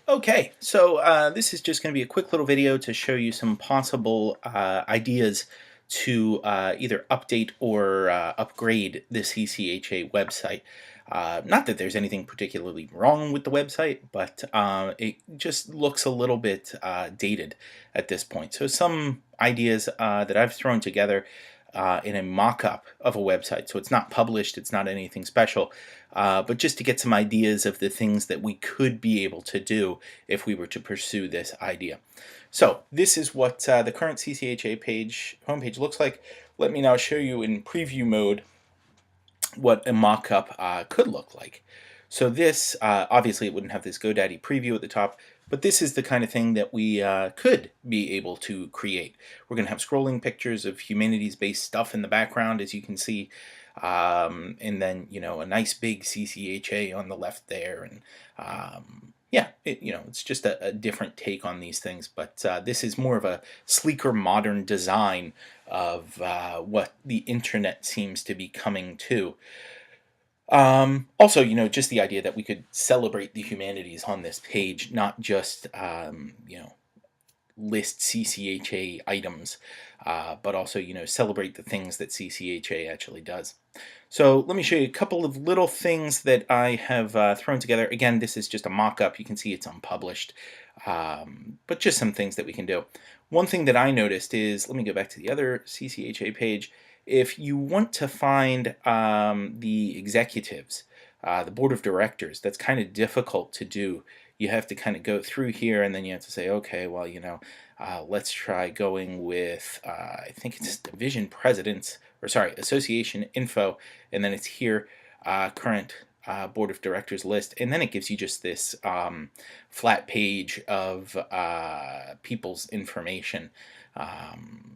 Okay, so this is just going to be a quick little video to show you some possible ideas to either update or upgrade the CCHA website. Not that there's anything particularly wrong with the website, but it just looks a little bit dated at this point. So some ideas that I've thrown together in a mock-up of a website. So it's not published, it's not anything special, but just to get some ideas of the things that we could be able to do if we were to pursue this idea. So this is what the current CCHA homepage looks like. Let me now show you in preview mode what a mock-up could look like. So this, obviously it wouldn't have this GoDaddy preview at the top, but this is the kind of thing that we could be able to create. We're going to have scrolling pictures of humanities-based stuff in the background, as you can see, and then, a nice big CCHA on the left there, and yeah, it's just a different take on these things, but this is more of a sleeker, modern design of what the internet seems to be coming to. Also, just the idea that we could celebrate the humanities on this page, not just, list CCHA items, but also, celebrate the things that CCHA actually does. So let me show you a couple of little things that I have thrown together. Again, this is just a mock-up. You can see it's unpublished, but just some things that we can do. One thing that I noticed is, let me go back to the other CCHA page. If you want to find the executives, the board of directors, that's kind of difficult to do. You have to kind of go through here, and then you have to say, okay, well, let's try going with, I think it's division presidents, or sorry, association info, and then it's here, current board of directors list, and then it gives you just this flat page of people's information,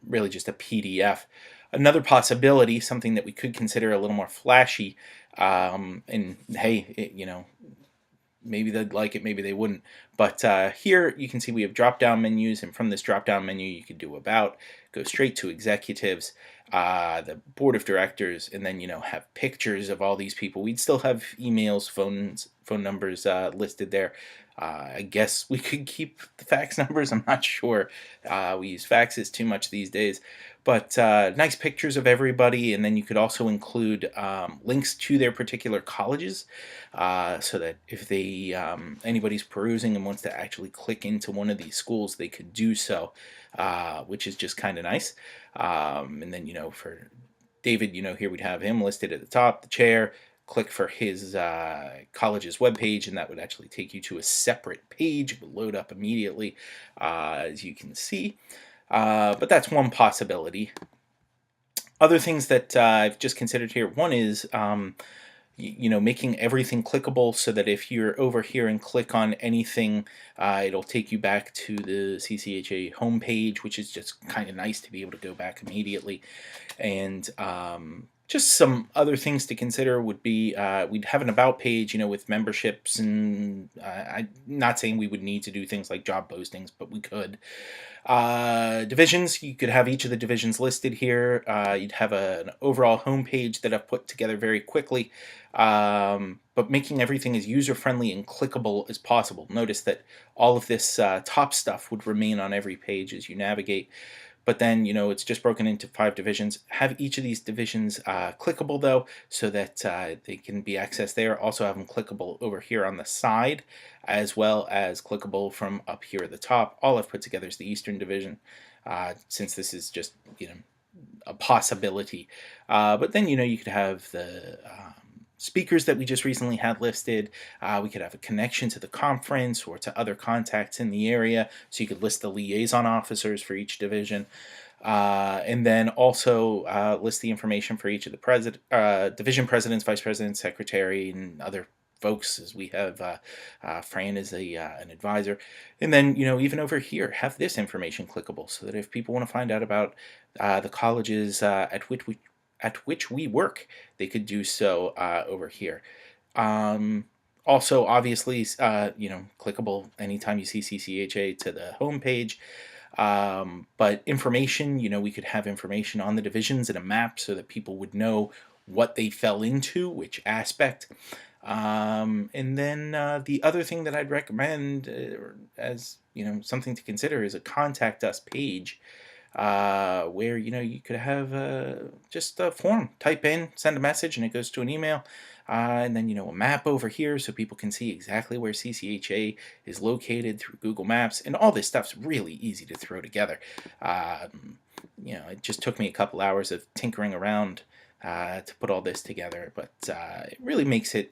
really just a PDF. Another possibility, something that we could consider a little more flashy, and hey, maybe they'd like it, maybe they wouldn't. But here you can see we have drop-down menus, and from this drop-down menu you can do about, go straight to executives, the board of directors, and then have pictures of all these people. We'd still have emails, phone numbers listed there. I guess we could keep the fax numbers. I'm not sure. We use faxes too much these days. But nice pictures of everybody, and then you could also include links to their particular colleges, so that if they anybody's perusing and wants to actually click into one of these schools, they could do so, which is just kind of nice. And then for David, here we'd have him listed at the top, the chair. Click for his college's webpage, and that would actually take you to a separate page. It would load up immediately, as you can see. But that's one possibility. Other things that I've just considered here. One is, making everything clickable, so that if you're over here and click on anything, it'll take you back to the CCHA homepage, which is just kind of nice to be able to go back immediately. And just some other things to consider would be, we'd have an about page, with memberships, and I'm not saying we would need to do things like job postings, but we could. Divisions, you could have each of the divisions listed here. You'd have an overall homepage that I've put together very quickly, but making everything as user-friendly and clickable as possible. Notice that all of this top stuff would remain on every page as you navigate. But then, it's just broken into 5 divisions. Have each of these divisions clickable, though, so that they can be accessed there. Also have them clickable over here on the side, as well as clickable from up here at the top. All I've put together is the Eastern Division, since this is just, a possibility. But then, you could have the speakers that we just recently had listed. We could have a connection to the conference or to other contacts in the area, so you could list the liaison officers for each division, and then also list the information for each of the division presidents, vice presidents, secretary, and other folks, as we have Fran as an advisor. And then even over here, have this information clickable, so that if people want to find out about the colleges at which we work, they could do so over here. Also, obviously, clickable anytime you see CCHA to the home page. But information, we could have information on the divisions and a map, so that people would know what they fell into, which aspect. And then the other thing that I'd recommend, as something to consider, is a contact us page, where you could have just a form. Type in, send a message, and it goes to an email. And then a map over here so people can see exactly where CCHA is located through Google Maps, and all this stuff's really easy to throw together. It just took me a couple hours of tinkering around to put all this together, but it really makes it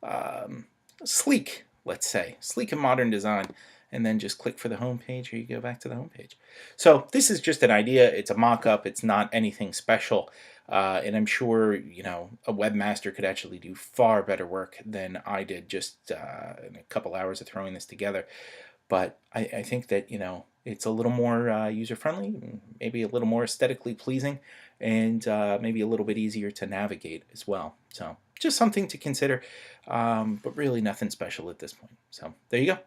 um, sleek, let's say, sleek and modern design. And then just click for the home page, or you go back to the home page. So this is just an idea. It's a mock-up. It's not anything special. And I'm sure, a webmaster could actually do far better work than I did just in a couple hours of throwing this together. But I think that, it's a little more user-friendly, maybe a little more aesthetically pleasing, and maybe a little bit easier to navigate as well. So just something to consider, but really nothing special at this point. So there you go.